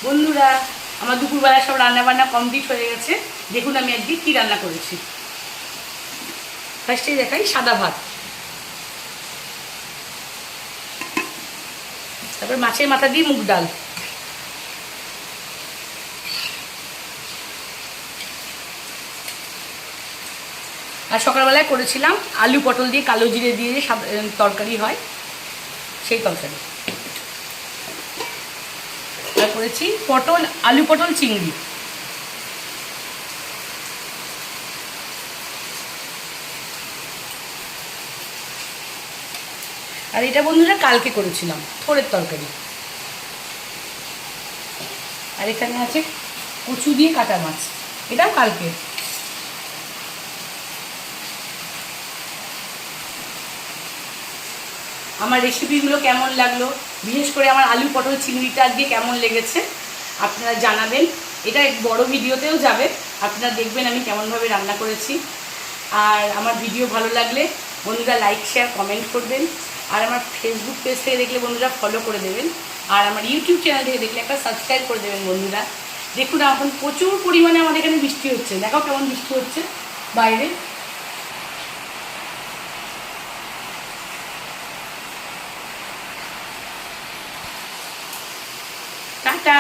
বন্ধুরা, আমার দুপুরবেলা সব রান্নাবান্না কমপ্লিট হয়ে গেছে। দেখুন আমি আজকে কী রান্না করেছি। ফার্স্টে দেখাই সাদা ভাত, তারপর মাছের মাথা দিয়ে মুগ ডাল, আর সকালবেলায় করেছিলাম আলু পটল দিয়ে কালো জিরে দিয়ে যে তরকারি হয় সেই তরকারি। আর করেছি আলু পটল চিংড়ি। আর এটা বন্ধুরা কালকে করেছিলাম থোড়ের তরকারি। আর এখানে আছে কচু দিয়ে কাটা মাছ, এটাও কালকে। আমার রেসিপিগুলো কেমন লাগলো, বিশেষ করে আমার আলু পটল চিংড়িটা আজকে কেমন লেগেছে আপনারা জানাবেন। এটা বড় ভিডিওতেও যাবে, আপনারা দেখবেন আমি কেমনভাবে রান্না করেছি। আর আমার ভিডিও ভালো লাগলে বন্ধুরা লাইক শেয়ার কমেন্ট করবেন। আর আমার ফেসবুক পেজ থেকে দেখলে বন্ধুরা ফলো করে দেবেন। আর আমার ইউটিউব চ্যানেল থেকে দেখলে একটা সাবস্ক্রাইব করে দেবেন বন্ধুরা। দেখুন এখন প্রচুর পরিমাণে আমাদের এখানে বৃষ্টি হচ্ছে, দেখো কেমন বৃষ্টি হচ্ছে বাইরে। টাটা।